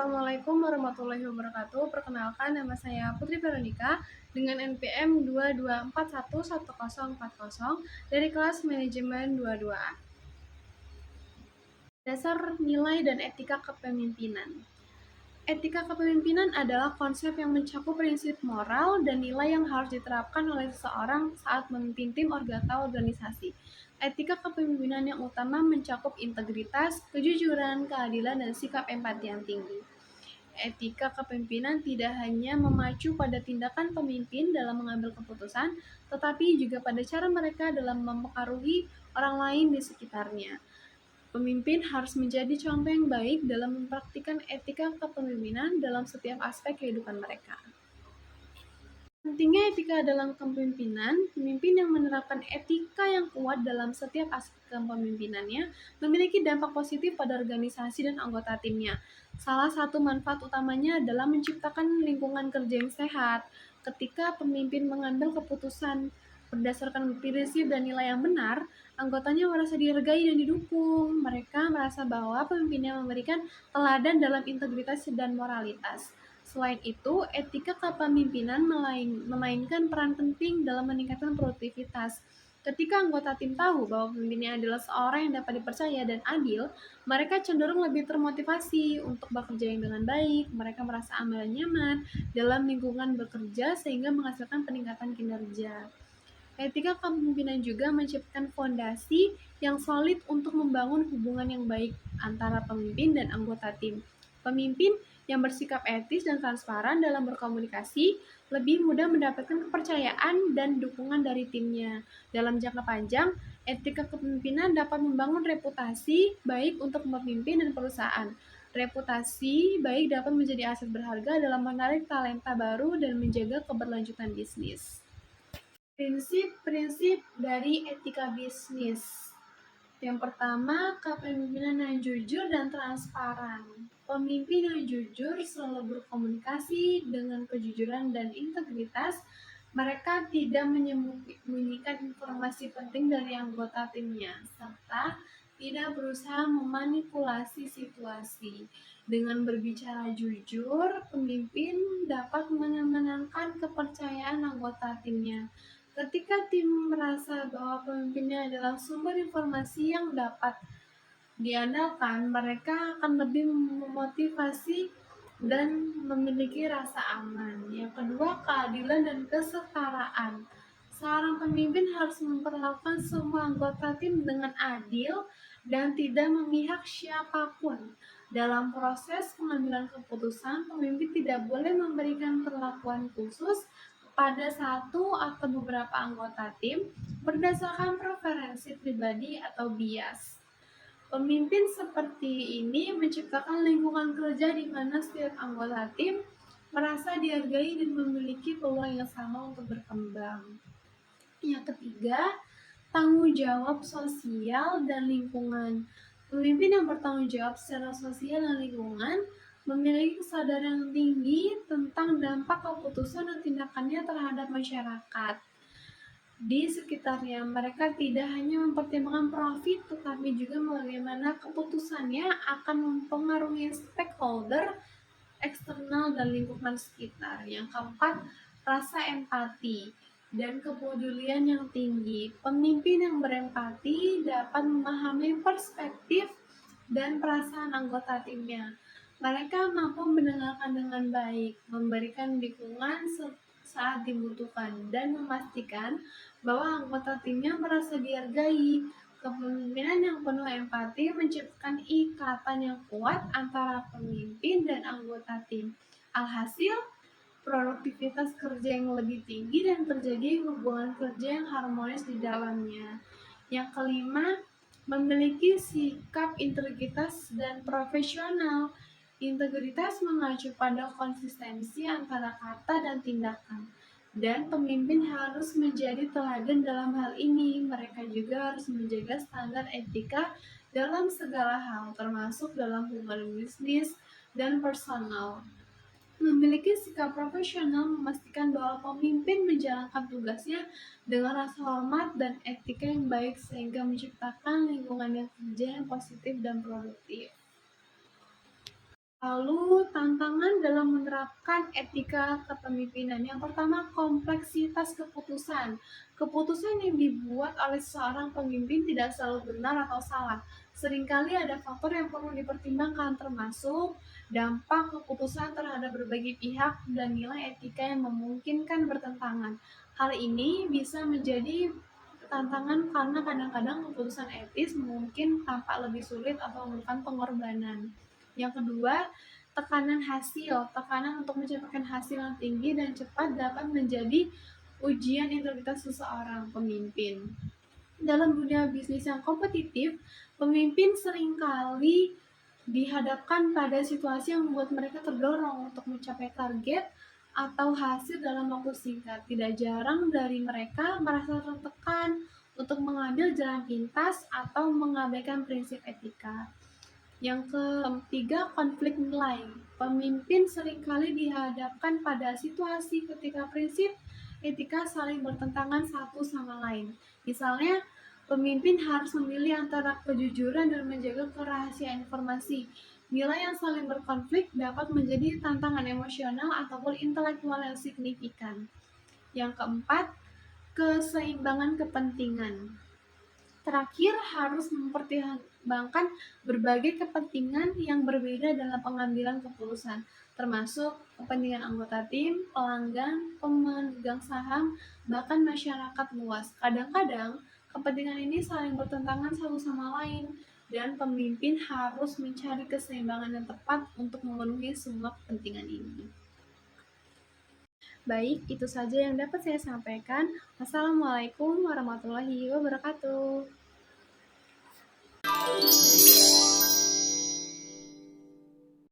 Assalamualaikum warahmatullahi wabarakatuh. Perkenalkan, nama saya Putri Veronica dengan NPM 224110040 dari kelas manajemen 22A. Dasar nilai dan etika kepemimpinan. Etika kepemimpinan adalah konsep yang mencakup prinsip moral dan nilai yang harus diterapkan oleh seseorang saat memimpin tim atau organisasi. Etika kepemimpinan yang utama mencakup integritas, kejujuran, keadilan, dan sikap empati yang tinggi. Etika kepemimpinan tidak hanya memacu pada tindakan pemimpin dalam mengambil keputusan, tetapi juga pada cara mereka dalam mempengaruhi orang lain di sekitarnya. Pemimpin harus menjadi contoh yang baik dalam mempraktikkan etika kepemimpinan dalam setiap aspek kehidupan mereka. Pentingnya etika dalam kepemimpinan, pemimpin yang menerapkan etika yang kuat dalam setiap aspek kepemimpinannya memiliki dampak positif pada organisasi dan anggota timnya. Salah satu manfaat utamanya adalah menciptakan lingkungan kerja yang sehat. Ketika pemimpin mengambil keputusan berdasarkan prinsip dan nilai yang benar, anggotanya merasa dihargai dan didukung. Mereka merasa bahwa pemimpinnya memberikan teladan dalam integritas dan moralitas. Selain itu, etika kepemimpinan memainkan peran penting dalam meningkatkan produktivitas. Ketika anggota tim tahu bahwa pemimpinnya adalah seorang yang dapat dipercaya dan adil, mereka cenderung lebih termotivasi untuk bekerja dengan baik. Mereka merasa aman dan nyaman dalam lingkungan bekerja sehingga menghasilkan peningkatan kinerja. Etika kepemimpinan juga menciptakan fondasi yang solid untuk membangun hubungan yang baik antara pemimpin dan anggota tim. Pemimpin yang bersikap etis dan transparan dalam berkomunikasi lebih mudah mendapatkan kepercayaan dan dukungan dari timnya. Dalam jangka panjang, etika kepemimpinan dapat membangun reputasi baik untuk pemimpin dan perusahaan. Reputasi baik dapat menjadi aset berharga dalam menarik talenta baru dan menjaga keberlanjutan bisnis. Prinsip-prinsip dari etika bisnis. Yang pertama, kepemimpinan yang jujur dan transparan. Pemimpin yang jujur selalu berkomunikasi dengan kejujuran dan integritas. Mereka tidak menyembunyikan informasi penting dari anggota timnya, serta tidak berusaha memanipulasi situasi. Dengan berbicara jujur, pemimpin dapat memenangkan kepercayaan anggota timnya. Ketika tim merasa bahwa pemimpinnya adalah sumber informasi yang dapat diandalkan, mereka akan lebih memotivasi dan memiliki rasa aman. Yang kedua, keadilan dan kesetaraan. Seorang pemimpin harus memperlakukan semua anggota tim dengan adil dan tidak memihak siapapun. Dalam proses pengambilan keputusan, pemimpin tidak boleh memberikan perlakuan khusus pada satu atau beberapa anggota tim berdasarkan preferensi pribadi atau bias. Pemimpin seperti ini menciptakan lingkungan kerja di mana setiap anggota tim merasa dihargai dan memiliki peluang yang sama untuk berkembang. Yang ketiga, tanggung jawab sosial dan lingkungan. Pemimpin yang bertanggung jawab secara sosial dan lingkungan memiliki kesadaran yang tinggi tentang dampak keputusan dan tindakannya terhadap masyarakat di sekitarnya. Mereka tidak hanya mempertimbangkan profit, tetapi juga bagaimana keputusannya akan mempengaruhi stakeholder eksternal dan lingkungan sekitar. Yang keempat, rasa empati dan kepedulian yang tinggi. Pemimpin yang berempati dapat memahami perspektif dan perasaan anggota timnya. Mereka mampu mendengarkan dengan baik, memberikan dukungan saat dibutuhkan, dan memastikan bahwa anggota timnya merasa dihargai. Kepemimpinan yang penuh empati menciptakan ikatan yang kuat antara pemimpin dan anggota tim. Alhasil, produktivitas kerja yang lebih tinggi dan terjadi hubungan kerja yang harmonis di dalamnya. Yang kelima, memiliki sikap integritas dan profesional. Integritas mengacu pada konsistensi antara kata dan tindakan, dan pemimpin harus menjadi teladan dalam hal ini. Mereka juga harus menjaga standar etika dalam segala hal, termasuk dalam hubungan bisnis dan personal. Memiliki sikap profesional memastikan bahwa pemimpin menjalankan tugasnya dengan rasa hormat dan etika yang baik sehingga menciptakan lingkungan yang kerja yang positif dan produktif. Lalu tantangan dalam menerapkan etika kepemimpinan. Yang pertama, kompleksitas keputusan. Keputusan yang dibuat oleh seorang pemimpin tidak selalu benar atau salah. Seringkali ada faktor yang perlu dipertimbangkan, termasuk dampak keputusan terhadap berbagai pihak dan nilai etika yang memungkinkan bertentangan. Hal ini bisa menjadi tantangan karena kadang-kadang keputusan etis mungkin tampak lebih sulit atau memerlukan pengorbanan. Yang kedua, tekanan hasil. Tekanan untuk mencapai hasil yang tinggi dan cepat dapat menjadi ujian integritas seseorang pemimpin. Dalam dunia bisnis yang kompetitif, pemimpin seringkali dihadapkan pada situasi yang membuat mereka terdorong untuk mencapai target atau hasil dalam waktu singkat. Tidak jarang dari mereka merasa tertekan untuk mengambil jalan pintas atau mengabaikan prinsip etika. Yang ketiga, konflik nilai. Pemimpin seringkali dihadapkan pada situasi ketika prinsip etika saling bertentangan satu sama lain. Misalnya, pemimpin harus memilih antara kejujuran dan menjaga kerahasiaan informasi. Nilai yang saling berkonflik dapat menjadi tantangan emosional ataupun intelektual yang signifikan. Yang keempat, keseimbangan kepentingan. Terakhir, harus mempertimbangkan berbagai kepentingan yang berbeda dalam pengambilan keputusan, termasuk kepentingan anggota tim, pelanggan, pemegang saham, bahkan masyarakat luas. Kadang-kadang, kepentingan ini saling bertentangan satu sama lain, dan pemimpin harus mencari keseimbangan yang tepat untuk memenuhi semua kepentingan ini. Baik, itu saja yang dapat saya sampaikan. Wassalamualaikum warahmatullahi wabarakatuh.